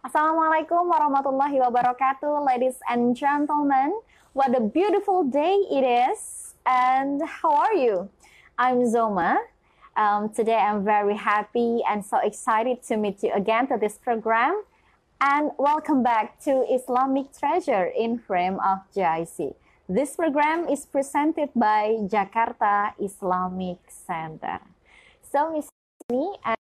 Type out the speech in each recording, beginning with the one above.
Assalamualaikum warahmatullahi wabarakatuh, ladies and gentlemen. What a beautiful day it is, and how are you? I'm Zoma. Today I'm very happy and so excited to meet you again to this program, and welcome back to Islamic Treasure in Frame of JIC. This program is presented by Jakarta Islamic Center. So, Miss me and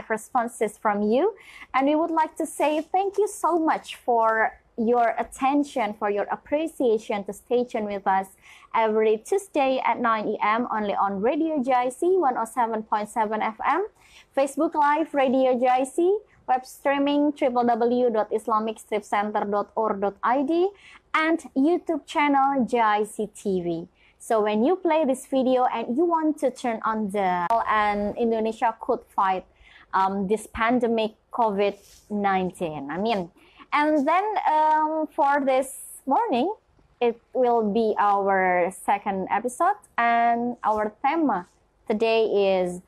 responses from you, and we would like to say thank you so much for your attention, for your appreciation to stay tuned with us every Tuesday at 9 a.m. only on Radio JIC 107.7 FM, Facebook Live Radio JIC, web streaming www.islamicstripcenter.org.id, and YouTube channel JIC TV. So when you play this video and you want to turn on the and Indonesia could fight this pandemic COVID-19. And then for this morning, it will be our second episode, and our theme today is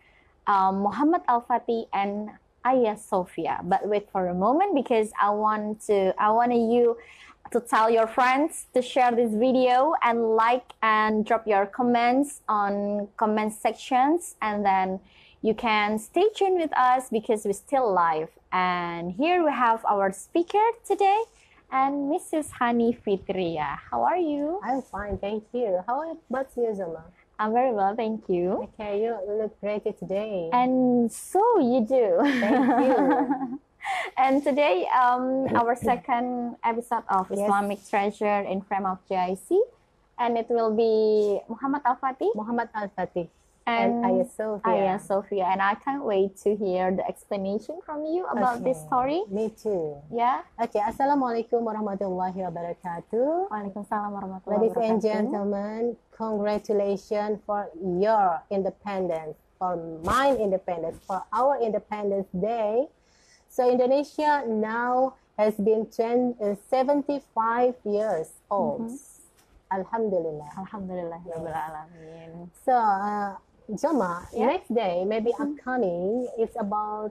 Muhammad Al-Fatih and Hagia Sophia. But wait for a moment, because I want you to tell your friends to share this video and like and drop your comments on comment sections, and then you can stay tuned with us because we're still live. And here we have our speaker today, and Mrs. Hani Fitria. How are you? I'm fine, thank you. How about you, Zoma? I'm very well, thank you. Okay, you look pretty today. And so you do. Thank you. And today, our second episode of Islamic Treasure in Frame of JIC, and it will be Muhammad Al-Fatih. Muhammad Al-Fatih. And Hagia Sophia. Hagia Sophia. And I can't wait to hear the explanation from you about this story. Me too. Yeah. Okay. Assalamualaikum warahmatullahi wabarakatuh. Waalaikumsalam warahmatullahi wabarakatuh. Ladies and gentlemen, congratulations for your independence, for my independence, for our Independence Day. So Indonesia now has been 75 years old. Alhamdulillah. Alhamdulillah. Yes. So, Zoma, next day, maybe upcoming, it's about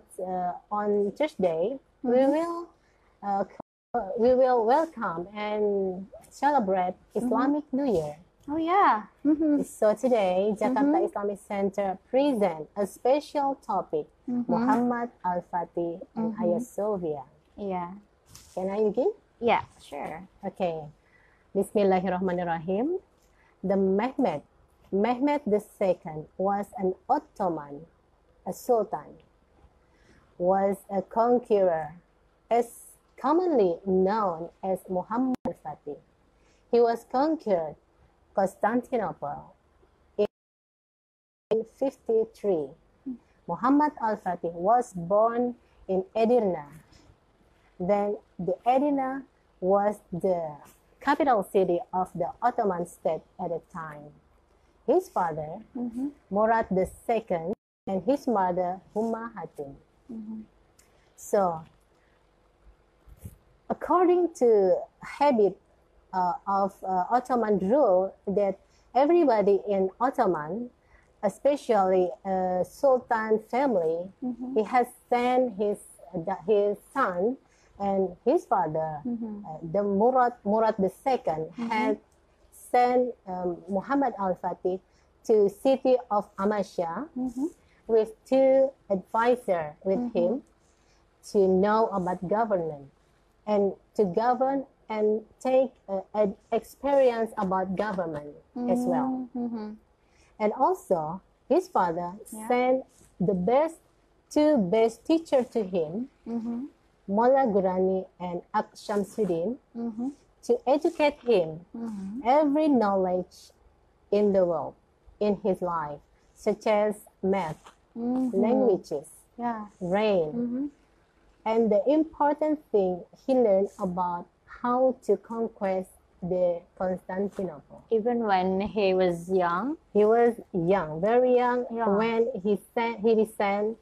on Thursday, we will welcome and celebrate Islamic New Year. Oh yeah. So today, Jakarta Islamic Center present a special topic, Muhammad Al-Fatih and Hagia Sophia. Yeah. Can I begin? Yeah, sure. Okay. Bismillahirrahmanirrahim. The Mehmed II was an Ottoman, a sultan, was a conqueror, as commonly known as Muhammad Al-Fatih. He was conquered Constantinople in 53. Muhammad Al-Fatih was born in Edirne. Then the Edirne was the capital city of the Ottoman state at the time. His father, Murad II, and his mother, Humma Hatun. So, according to habit of Ottoman rule, that everybody in Ottoman, especially Sultan family, he has sent his son and his father, the Murad II, had sent Muhammad Al-Fatih to city of Amasya with two advisors with him to know about government and to govern and take an experience about government as well. And also, his father sent the two best teachers to him, Molla Gurani and Ak Shamsuddin, to educate him every knowledge in the world, in his life, such as math, languages, rain, and the important thing he learned about how to conquest the Constantinople. Even when he was young? He was young, very young, when he descended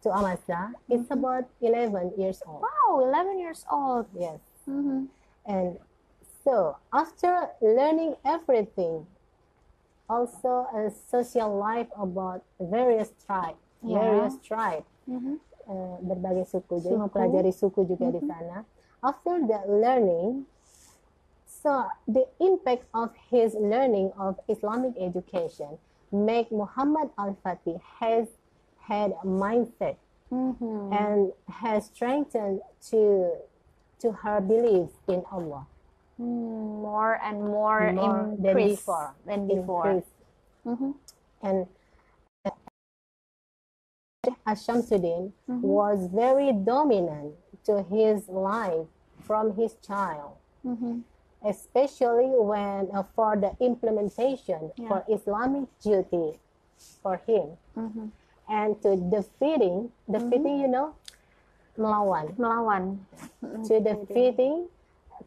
to Amasya. It's about 11 years old. Wow, 11 years old. Yes. And so after learning everything, also a social life about various tribes, berbagai suku. Jadi mempelajari suku juga di sana. After the learning, so the impact of his learning of Islamic education make Muhammad al-Fatih has had a mindset and has strengthened to her belief in Allah. More and more than before. And Shamsuddin was very dominant to his life from his child, especially when for the implementation for Islamic duty for him, and to defeating, you know, melawan, to defeating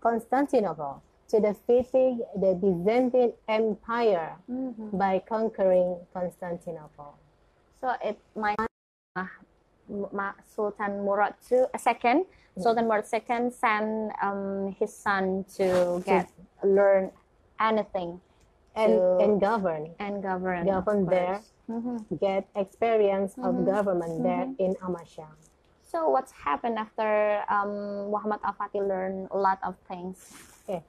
Constantinople, to defeating the Byzantine Empire by conquering Constantinople. So it might Sultan Murad II, Sultan Murad II sent his son to learn anything and govern there, get experience of government there in Amasya. So what's happened after Muhammad al-Fatih learned a lot of things? Okay.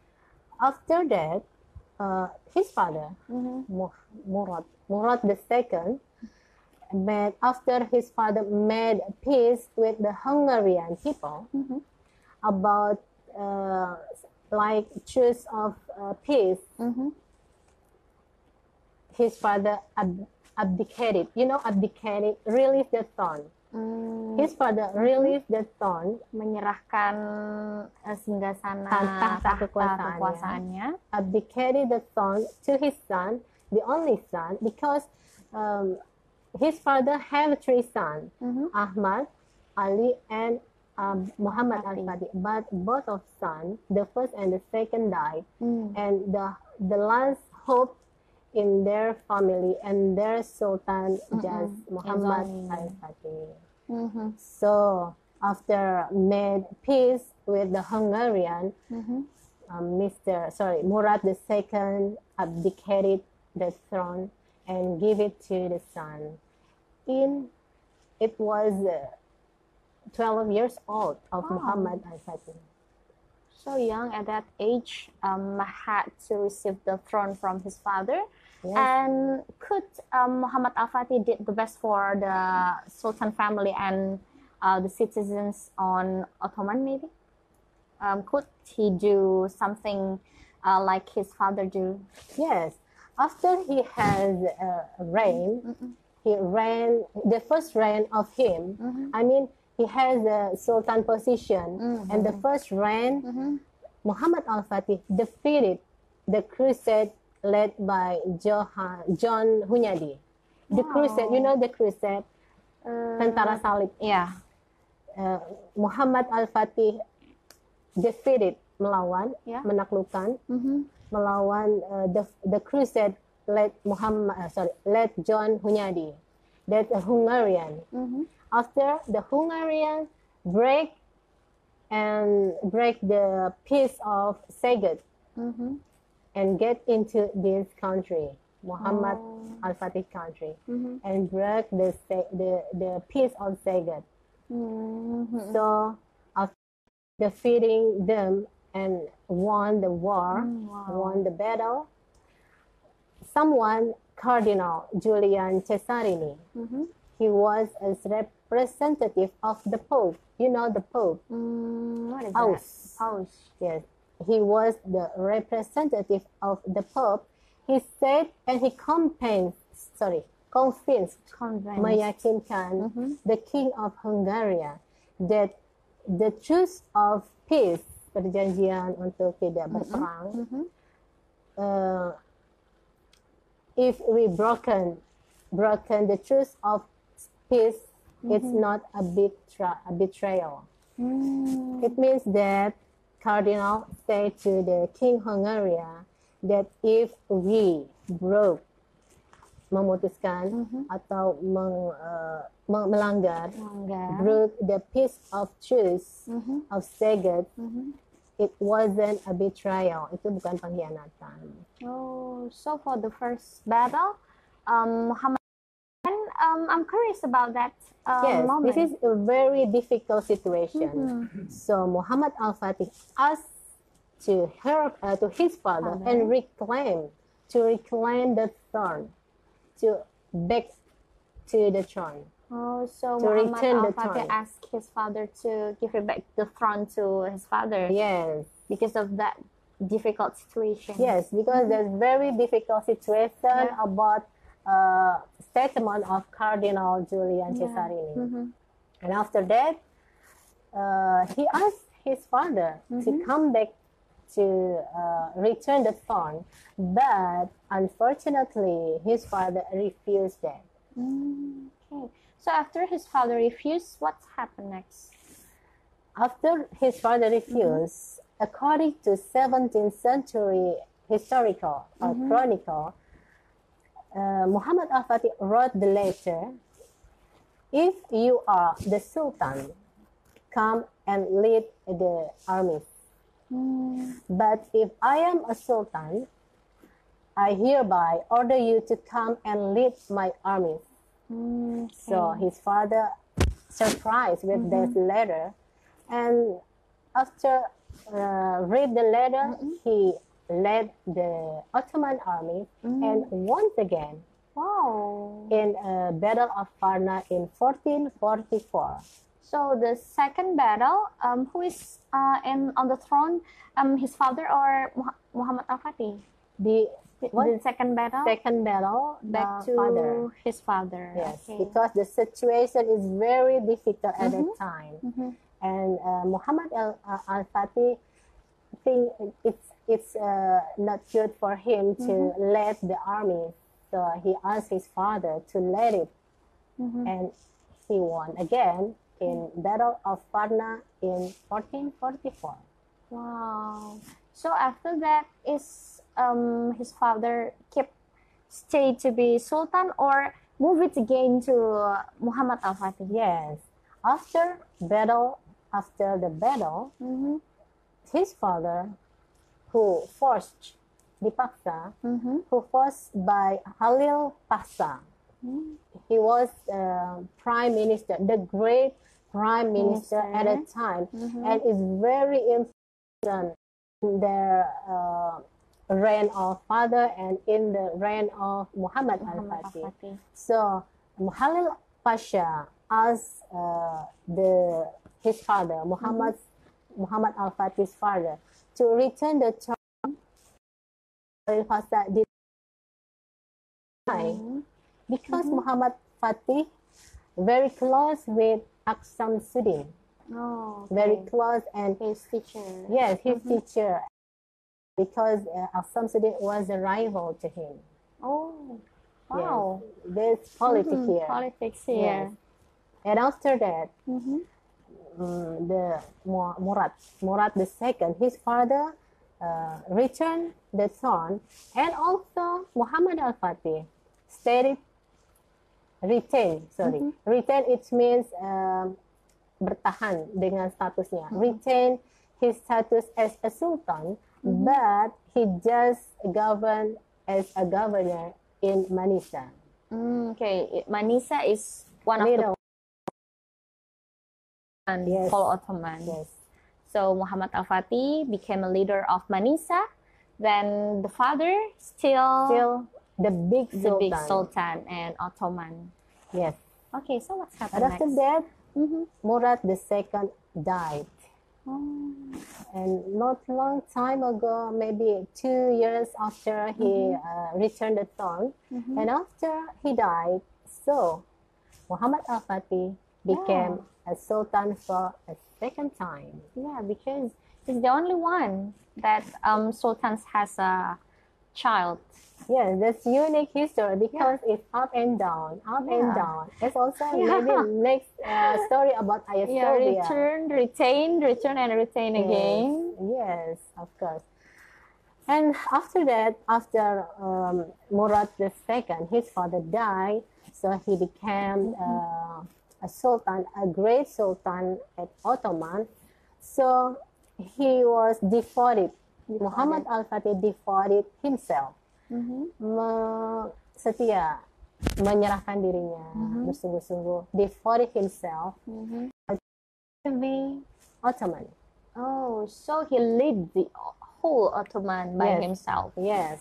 After that, his father, Murad II, after his father made peace with the Hungarian people about like truce of peace, his father abdicated. You know, abdicated, released the throne. His father released the throne, menyerahkan singgasana tahta kekuasaannya, abdicated the throne to his son, the only son, because his father had 3 sons, Ahmad, Ali, and Muhammad al-Fatih. But both of sons, the first and the second, died, and the last hope in their family and their sultan just Muhammad al-Fatih. So after made peace with the Hungarian, Murad II abdicated the throne and give it to the son. It was 12 years old of Muhammad al-Fatih. So young at that age, had to receive the throne from his father. Yes. And could Muhammad al-Fatih did the best for the Sultan family and the citizens on Ottoman maybe? Could he do something like his father do? Yes. After he has reigned, he ran the first reign of him. I mean, he has a sultan position, and the first reign, Muhammad al-Fatih defeated the crusade led by John Hunyadi. The crusade, you know the crusade, tentara salib. Yeah. Muhammad al-Fatih defeated, melawan, menaklukkan, melawan the crusade led John Hunyadi. That's a Hungarian. After the Hungarian break the peace of Seged and get into this country, Muhammad al-Fatih country, and break the peace of Seged. So after defeating them and won the war, won the battle, someone, Cardinal Julian Cesarini, he was a representative of the Pope. You know the Pope? What is Paus. that? Paus. Yes. He was the representative of the Pope. He said, and he convinced, meyakinkan the King of Hungary that the truce of peace, perjanjian untuk tidak berperang, if we broken the truce of peace, it's not a betrayal. It means that Cardinal said to the King Hungary that if we memutuskan atau melanggar, broke the peace of truce of Seged, it wasn't a betrayal. Itu bukan pengkhianatan. Oh, so for the first battle, Muhammad I'm curious about that Yes, moment. this is a very difficult situation. So Muhammad al-Fatih asked to his father and reclaim the throne, to back to the throne. Oh, so To Muhammad return the al-Fatih throne. asked his father to give it back the throne to his father. Yes. Because of that difficult situation. Yes, because there's very difficult situation about statement of Cardinal Julian Cesarini. And after that, he asked his father to come back to return the throne, but unfortunately, his father refused that. Okay. So after his father refused, what happened next? After his father refused, according to 17th century historical chronicle, Muhammad al-Fatih wrote the letter, "If you are the Sultan, come and lead the army. But if I am a Sultan, I hereby order you to come and lead my army." So his father surprised with this letter, and after read the letter, he led the Ottoman army and once again in a battle of Varna in 1444. So the second battle, who is on the throne, his father or Muhammad al-Fatih? The second battle? Second battle, back to father. his father. Yes, okay. because the situation is very difficult at that time. And Muhammad al-Fatih think it's not good for him to lead the army. So he asked his father to lead it. And he won again in Battle of Varna in 1444. Wow. So after that, is his father stay to be Sultan or move it again to Muhammad al-Fatih? Yes. After the battle, his father, who forced dipaksa, who forced by Halil Pasha, he was prime minister, the great prime minister at that time, and is very important in their reign of father and in the reign of Muhammad al-Fatih. So Halil Pasha asked his father, Muhammad al-Fatih's father, to return the throne. Halil Pasha did because Muhammad Fatih very close with Aksam Sudin. Very close, and his teacher. Yes, his teacher. Because Aksam Sudin was a rival to him. Oh, wow. Yes. There's politics here. Politics here. Yes. And after that, the Murad II, his father, returned the throne, and also Muhammad al-Fatih retain. Retain, it means bertahan dengan statusnya. Retain his status as a sultan, but he just governed as a governor in Manisa. Okay, Manisa is one of the for Ottoman. Yes. So Muhammad al-Fatih became a leader of Manisa. Then the father still the big sultan and Ottoman. Yes. Okay, so what's happened next? After that, Murad II died. And not long time ago, maybe 2 years after he returned the throne, and after he died, so Muhammad al-Fatih became a sultan for a second time. Yeah, because he's the only one that sultans has a child. Yes, that's unique history because it's up and down, and down. It's also maybe next story about Hagia Sophia. Return and retain again. Yes, of course. And after that, after Murad II, his father died, so he became a sultan, a great sultan at Ottoman. So he was devoted. Muhammad al-Fatih devoted himself. Setia menyerahkan dirinya bersungguh-sungguh, devoted himself to be Ottoman. Oh, so he led the whole Ottoman by himself. Yes.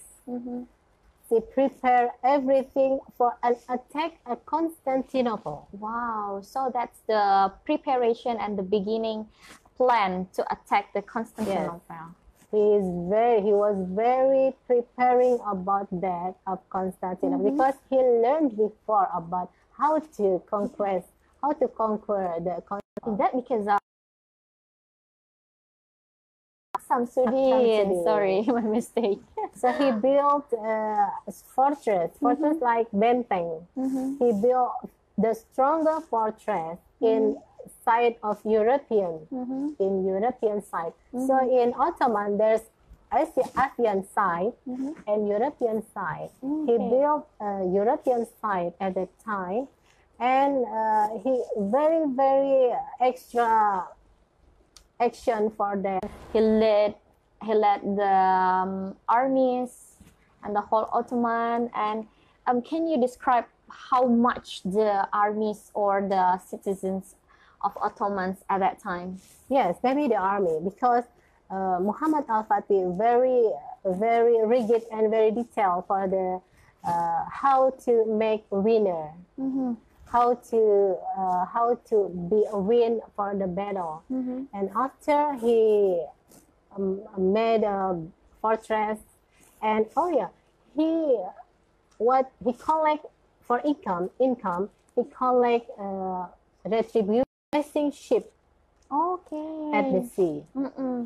He prepared everything for an attack at Constantinople. Wow, so that's the preparation and the beginning plan to attack the Constantinople. He was very preparing about that of Constantinople because he learned before about how to conquer the Constantinople. Is that because of Samsudin? Sorry, my mistake. So he built a fortress like Benteng. He built the stronger fortress in side of European side. So in Ottoman there's Asian side and European side. He built a European side at that time, and he very extra action for that. He led the armies and the whole Ottoman. And can you describe how much the armies or the citizens of Ottomans at that time? Yes, maybe the army, because Muhammad al-Fatih very rigid and very detailed for the how to make winner, how to be a win for the battle. And after he made a fortress, and he collect for income. He collect retribution ship. Okay. At the sea.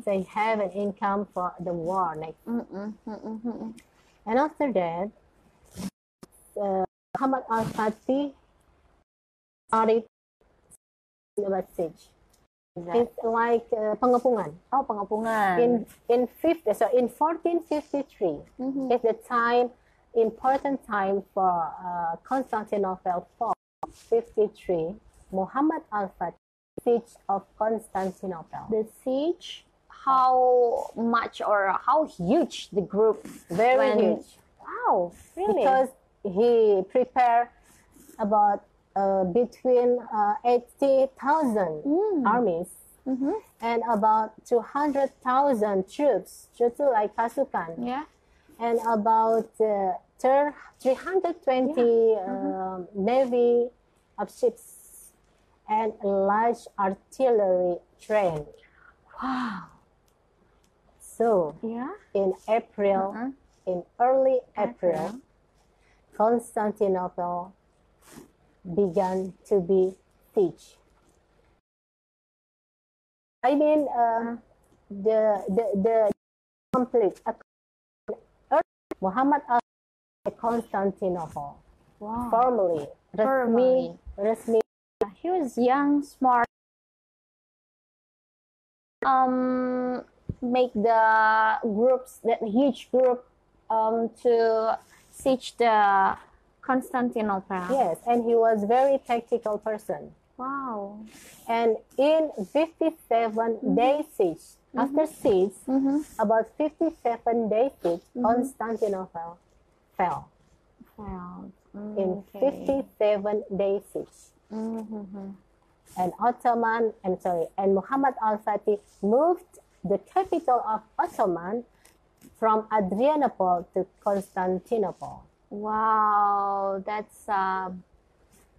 They have an income for the war next. And after that, Muhammad al-Fatih started about siege. It's like pengepungan. Oh, pengepungan. In 1453, it's the important time for Constantinople fall. 53, Muhammad al-Fatih. Siege of Constantinople. The siege, how much or how huge the group? Very huge. Wow, really? Because he prepared about between 80,000 armies and about 200,000 troops, like pasukan. Yeah. And about 320 navy of ships and large artillery train. Wow. So, in April, in early April, Constantinople began to be sieged. I mean, the complete Muhammad Constantinople. Wow. Formally, resmi. He was young, smart. Make the groups, that huge group, to siege the Constantinople. Yes, and he was very tactical person. Wow. And in 57 days siege, after siege, about 57 days siege, Constantinople fell. In 57 days siege. And Muhammad al-Fatih moved the capital of Ottoman from Adrianople to Constantinople. Wow, that's a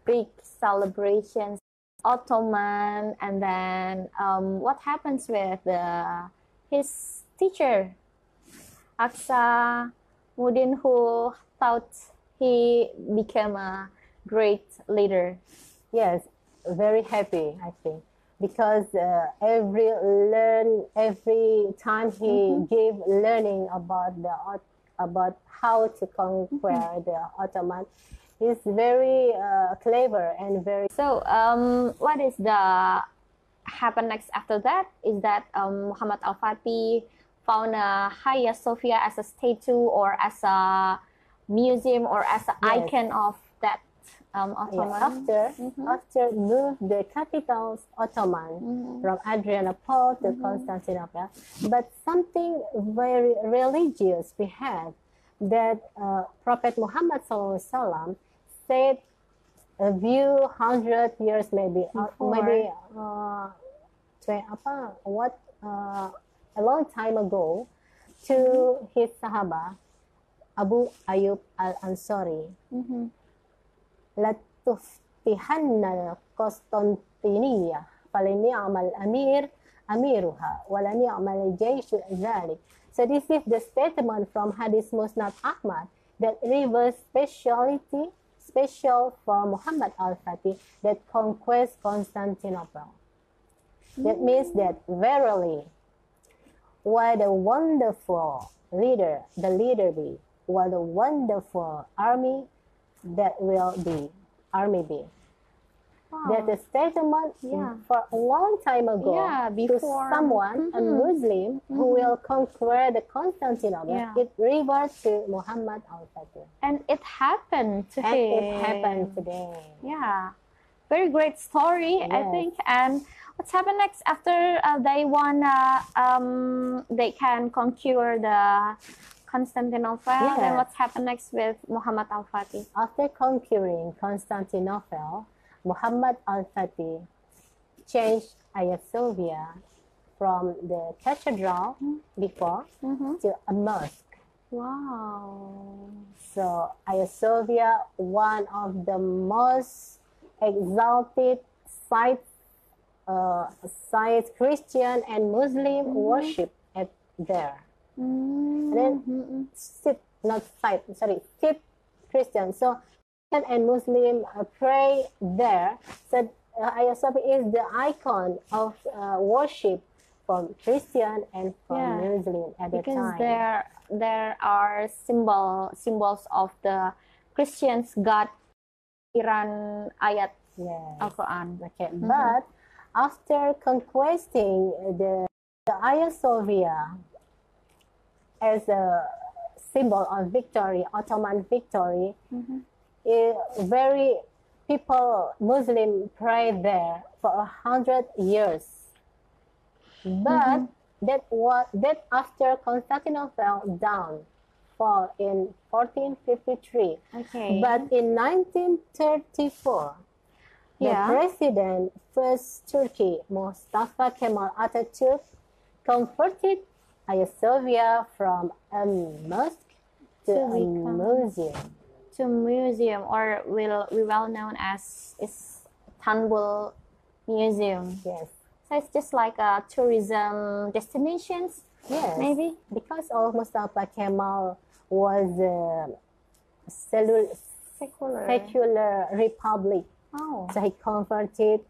big celebration. Ottoman, and then what happens with his teacher, Aksa Mudin, who thought he became a great leader? Yes, very happy, I think, because every time he gave learning about how to conquer the Ottoman, he's very clever and very. So, what is the happen next after that? Is that Muhammad al-Fatih found Hagia Sophia as a statue or as a museum or as an icon of that Ottoman? After moved the capital Ottoman from Adrianople to Constantinople, but something very religious we have that Prophet Muhammad SAW said a few hundred years maybe, maybe a long time ago, to his Sahaba, Abu Ayyub al-Ansari, لَتُفْتِحَنَّ الْقُسْطَنْطِينِيَّةَ فَلَنِعْمَ الْأَمِيرُ أَمِيرُهَا وَلَنِعْمَ الْجَيْشُ ذَلِكَ. So this is the statement from Hadith Musnad Ahmad that reveals special for Muhammad al-Fatih that conquest Constantinople. That means that verily, what a wonderful leader the leader be, what a wonderful army that will be, be. Wow. That's a statement for a long time ago to someone, a Muslim, who will conquer the Constantinople. It reverts to Muhammad al-Fatih. And it happened to him. It happened today. Yeah. Very great story, I think. And what's happened next after they won, they can conquer the Constantinople? Then what's happened next with Muhammad al-Fatih? After conquering Constantinople, Muhammad al-Fatih changed Hagia Sophia from the cathedral before to a mosque. Wow. So Hagia Sophia, one of the most exalted sites Christian and Muslim worship at there. And then sit Christian. So and Muslim pray there. So Hagia Sophia is the icon of worship from Christian and from Muslim at the time. Because there are symbols of the Christians God Iran ayat Al-Quran. Okay. But after conquesting the Hagia Sophia as a symbol of victory, Ottoman victory, Muslim pray there for 100 years. But that after Constantinople fall in 1453. Okay. But in 1934, the president first Turkey, Mustafa Kemal Atatürk, converted Hagia Sophia from a mosque to a museum. To museum, or will be well known as Istanbul Museum. Yes. So it's just like a tourism destinations. Yes. Maybe because of Mustafa Kemal was a secular republic. Oh. So he converted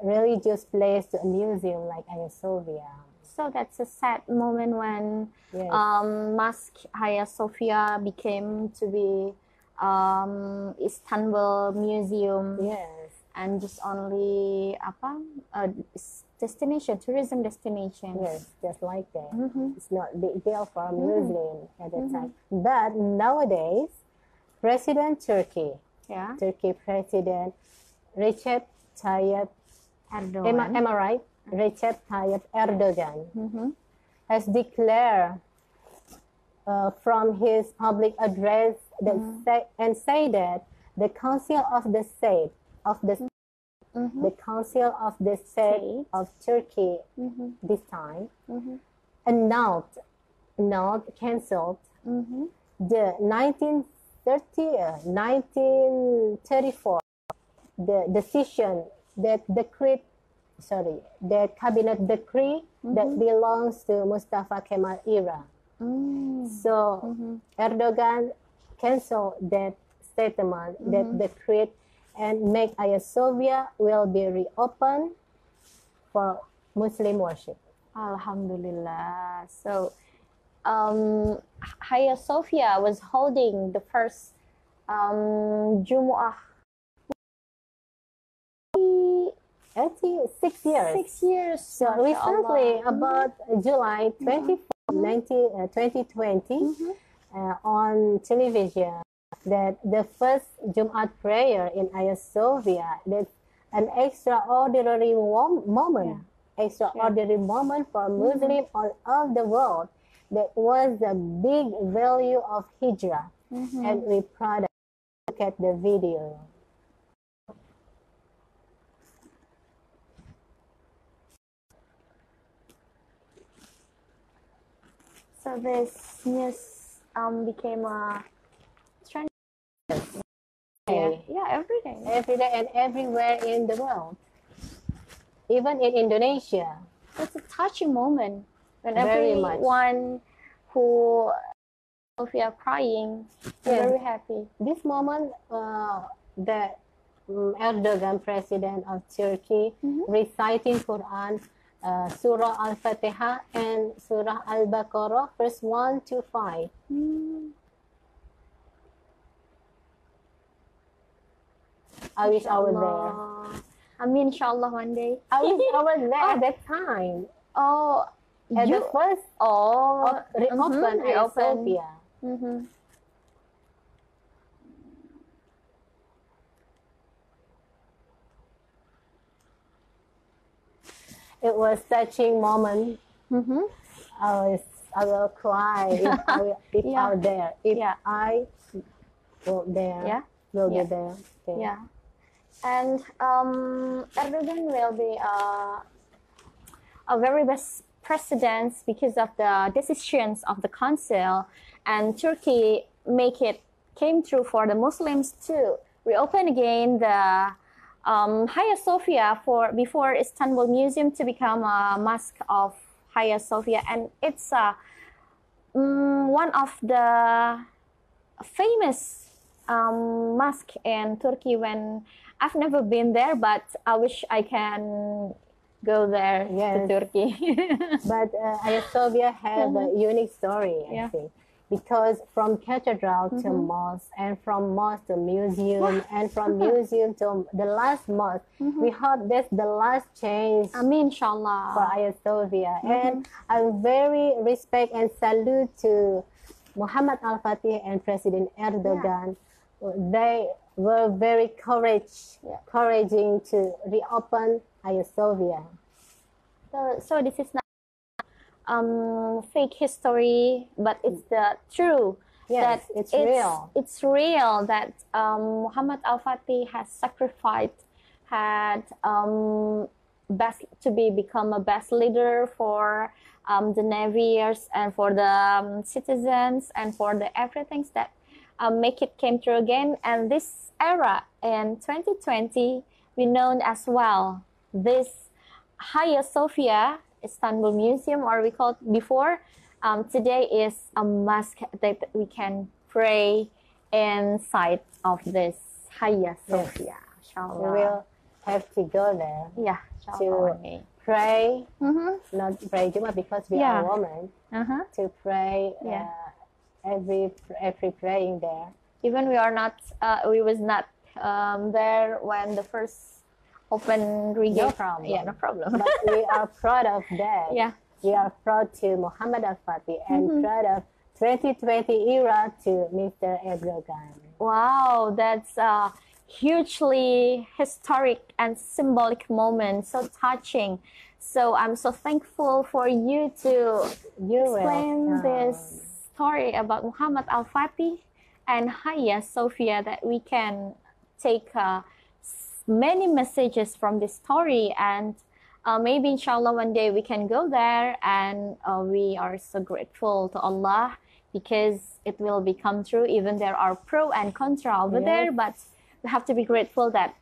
religious place to a museum like Hagia Sophia. So that's a sad moment when Mosque Hagia Sophia became to be Istanbul Museum. Yes. And just only destination, tourism destination. Yes, just like that. It's not a big deal for Muslim at the time. But nowadays, President Turkey President Recep Tayyip Erdogan. Am I right? Recep Tayyip Erdogan has declared from his public address that say that the Council of the State the Council of the State of Turkey this time cancelled the 1934 the decision that the cabinet decree that belongs to Mustafa Kemal era. So Erdogan canceled that statement, that decree, and make Hagia Sophia will be reopened for Muslim worship. Alhamdulillah. So Hagia Sophia was holding the first Jumu'ah 6 years. 6 years. So recently, about July 24, 2020, on television, that the first Jum'at prayer in Hagia Sophia, that's an extraordinary moment, moment for Muslims all over the world. That was the big value of Hijrah, and we proud of look at the video. So this news became a trend. Yeah, every day. Every day and everywhere in the world. Even in Indonesia. It's a touching moment when Very much. everyone who Sophia crying, Yes. very happy. This moment, the Erdogan, president of Turkey, reciting Quran, Surah Al-Fatihah and Surah Al-Baqarah, verse 1 to 5. I wish I was there. I mean, inshallah, one day. I wish I was there at that time. Oh, At the first reopen Hagia Sophia. It was touching moment. I will cry if I were there. If I were there, will be there. Okay. Yeah. And Erdogan will be a very best president because of the decisions of the council, and Turkey came through for the Muslims to reopen again the Hagia Sophia before Istanbul Museum to become a mosque of Hagia Sophia, and it's one of the famous mosque in Turkey. When I've never been there, but I wish I can go there to Turkey. But Hagia Sophia have a unique story, I think, because from cathedral to mosque, and from mosque to museum, and from museum to the last mosque, we hope that's the last change. Amin, inshallah. For Hagia Sophia. And I very respect and salute to Muhammad Al-Fatih and President Erdogan. They were very encouraging to reopen Hagia Sophia. So this is not fake history, but it's the true. Yes, it's real. It's real that Muhammad Al-Fatih has sacrificed, had become a best leader for the navies and for the citizens and for the everything that make it came true again. And this era in 2020, we known as well this Hagia Sophia Istanbul Museum, or we called before, today is a mosque that we can pray inside of this Hagia Sophia. We will have to go there. Yeah, to pray, not pray Juma because we are women, to pray every praying there. Even we are not, we was not there when the first open reggae. No problem. Yeah, no problem. But we are proud of that. Yeah. We are proud to Muhammad Al-Fatih and proud of 2020 era to Mr. Erdogan. Wow, that's a hugely historic and symbolic moment, so touching. So I'm so thankful for you to explain this story about Muhammad Al-Fatih and Hagia Sophia, that we can take many messages from this story, and maybe inshallah one day we can go there, and we are so grateful to Allah because it will become true. Even there are pro and contra over there, but we have to be grateful that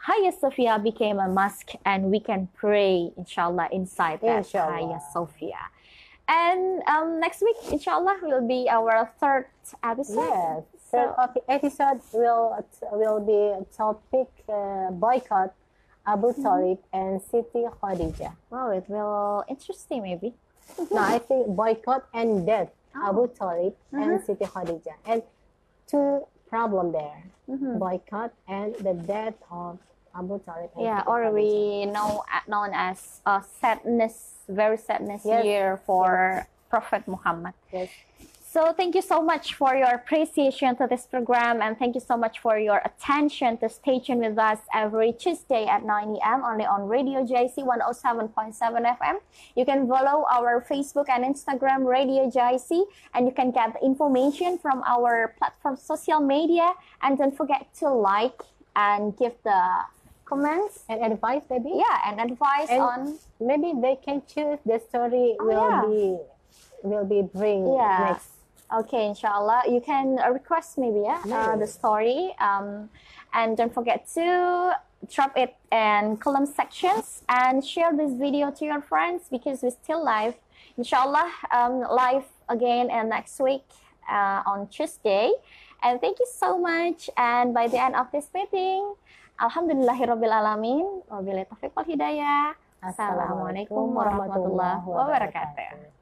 Hagia Sophia became a mosque and we can pray inshallah inside that Hagia Sophia. And next week inshallah will be our third episode. Yes. So episode will be topic boycott Abu Talib and Siti Khadijah. Wow, it will interesting maybe. No, I think boycott and death Abu Talib and Siti Khadijah, and two problem there, boycott and the death of Abu Talib. And Siti or Khadijah. we known as sadness, very sadness year for Prophet Muhammad. Yes. So thank you so much for your appreciation to this program, and thank you so much for your attention to stay tuned with us every Tuesday at 9 a.m. only on Radio JIC 107.7 FM. You can follow our Facebook and Instagram Radio JIC, and you can get information from our platform social media. And don't forget to like and give the comments and advice, maybe. Yeah, and advice and on maybe they can choose the story will be bring next. Okay, inshallah. You can request maybe the story. And don't forget to drop it in comment sections and share this video to your friends, because we're still live. Inshallah, live again next week on Tuesday. And thank you so much. And by the end of this meeting, Alhamdulillahirabbil alamin. Wabillahi taufiq wal hidayah. Assalamualaikum warahmatullahi wabarakatuh.